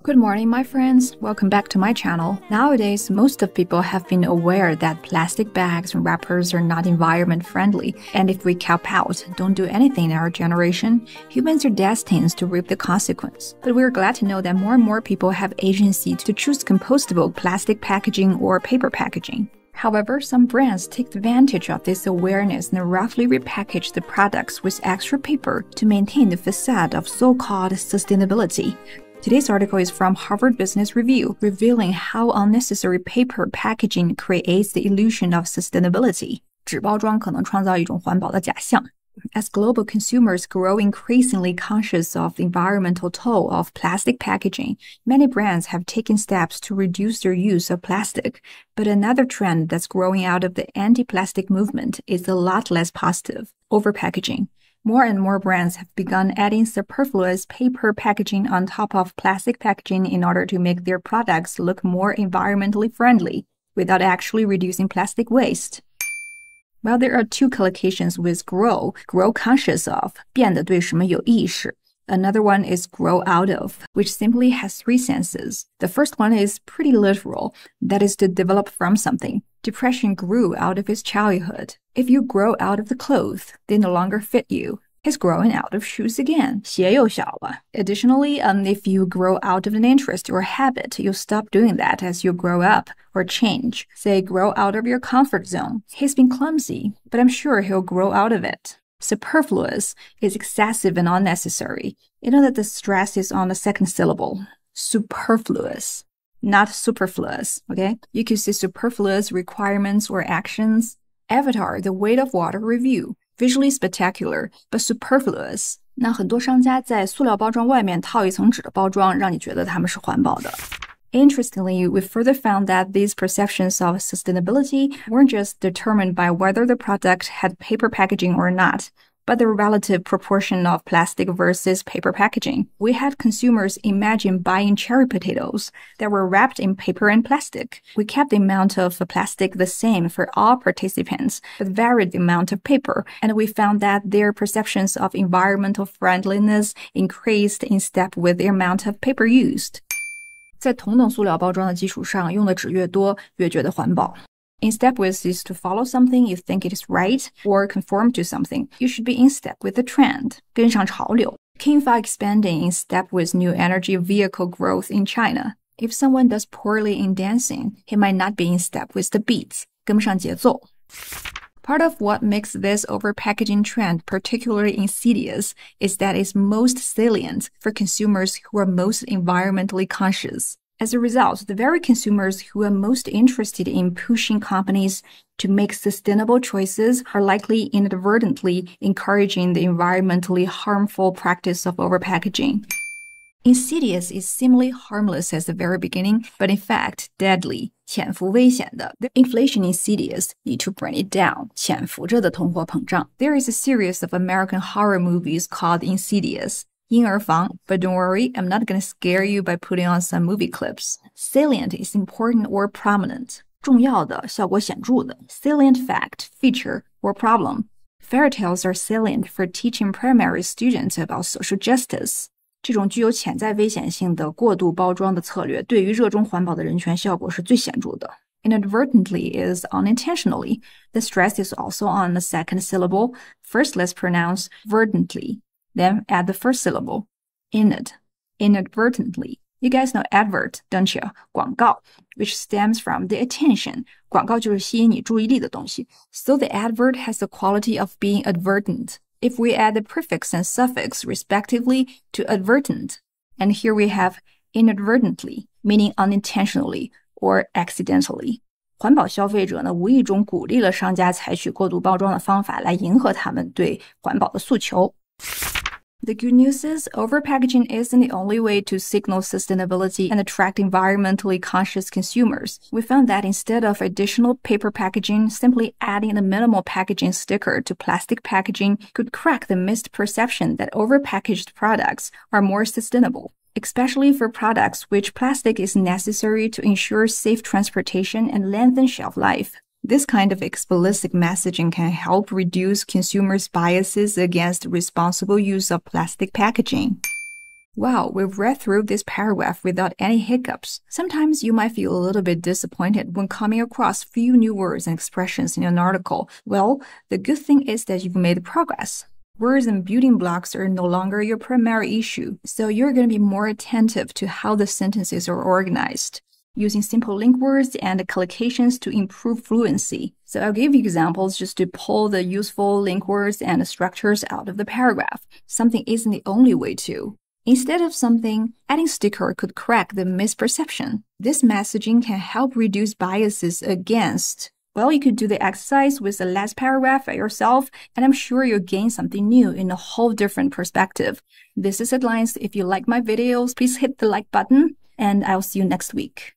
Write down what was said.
Good morning, my friends. Welcome back to my channel. Nowadays, most of people have been aware that plastic bags and wrappers are not environment friendly, and if we cap out, don't do anything in our generation, humans are destined to reap the consequence. But we're glad to know that more and more people have agency to choose compostable plastic packaging or paper packaging. However, some brands take advantage of this awareness and roughly repackage the products with extra paper to maintain the facade of so-called sustainability. Today's article is from Harvard Business Review, revealing how unnecessary paper packaging creates the illusion of sustainability. 纸包装可能创造一种环保的假象。As global consumers grow increasingly conscious of the environmental toll of plastic packaging, many brands have taken steps to reduce their use of plastic. But another trend that's growing out of the anti-plastic movement is a lot less positive: overpackaging. More and more brands have begun adding superfluous paper packaging on top of plastic packaging in order to make their products look more environmentally friendly, without actually reducing plastic waste. Well, there are two collocations with grow conscious of, 变得对什么有意识. Another one is grow out of, which simply has three senses. The first one is pretty literal, that is to develop from something. Depression grew out of his childhood. If you grow out of the clothes, they no longer fit you. He's growing out of shoes again. 鞋又小了. Additionally, if you grow out of an interest or habit, you'll stop doing that as you grow up or change. Say, grow out of your comfort zone. He's been clumsy, but I'm sure he'll grow out of it. Superfluous is excessive and unnecessary. You know that the stress is on the second syllable. Superfluous, not superfluous, okay? You could see superfluous requirements or actions. Avatar, The Weight of Water Review. Visually spectacular, but superfluous. 那很多商家在塑料包装外面套一层纸的包装，让你觉得它们是环保的。Interestingly, we further found that these perceptions of sustainability weren't just determined by whether the product had paper packaging or not, but the relative proportion of plastic versus paper packaging. We had consumers imagine buying cherry potatoes that were wrapped in paper and plastic. We kept the amount of plastic the same for all participants, but varied the amount of paper, and we found that their perceptions of environmental friendliness increased in step with the amount of paper used. 在同等塑料包装的基础上，用的纸越多，越觉得环保。In step with is to follow something you think it is right or conform to something. You should be in step with the trend. 跟上潮流。Kingfisher expanding in step with new energy vehicle growth in China. If someone does poorly in dancing, he might not be in step with the beats. 跟不上节奏。Part of what makes this overpackaging trend particularly insidious is that it's most salient for consumers who are most environmentally conscious. As a result, the very consumers who are most interested in pushing companies to make sustainable choices are likely inadvertently encouraging the environmentally harmful practice of overpackaging. Insidious is seemingly harmless at the very beginning, but in fact, deadly. 潜伏危险的. The inflation insidious, need to bring it down. 潜伏着的通货膨胀. There is a series of American horror movies called Insidious. 婴儿房, but don't worry, I'm not gonna scare you by putting on some movie clips. Salient is important or prominent. 重要的, 效果显著的. Salient fact, feature, or problem. Fairy tales are salient for teaching primary students about social justice. 这种具有潜在危险性的过度包装的策略，对于热衷环保的人群效果是最显著的。Inadvertently is unintentionally. The stress is also on the second syllable. First, let's pronounce verdantly. Then add the first syllable. Inadvertently. You guys know advert, don't you? 广告, which stems from the attention. 广告就是吸引你注意力的东西。So the advert has the quality of being advertent. If we add the prefix and suffix respectively to advertent, and here we have inadvertently, meaning unintentionally or accidentally. 环保消费者呢，无意中鼓励了商家采取过度包装的方法来迎合他们对环保的诉求。The good news is, overpackaging isn't the only way to signal sustainability and attract environmentally conscious consumers. We found that instead of additional paper packaging, simply adding a minimal packaging sticker to plastic packaging could crack the misperception that overpackaged products are more sustainable, especially for products which plastic is necessary to ensure safe transportation and lengthen shelf life. This kind of explicit messaging can help reduce consumers' biases against responsible use of plastic packaging. Wow, we've read through this paragraph without any hiccups. Sometimes you might feel a little bit disappointed when coming across few new words and expressions in an article. Well, the good thing is that you've made progress. Words and building blocks are no longer your primary issue, so you're going to be more attentive to how the sentences are organized, using simple link words and collocations to improve fluency. So I'll give you examples just to pull the useful link words and structures out of the paragraph. Something isn't the only way to. Instead of something, adding sticker could correct the misperception. This messaging can help reduce biases against. Well, you could do the exercise with the last paragraph by yourself, and I'm sure you'll gain something new in a whole different perspective. This is Headlines. If you like my videos, please hit the like button, and I'll see you next week.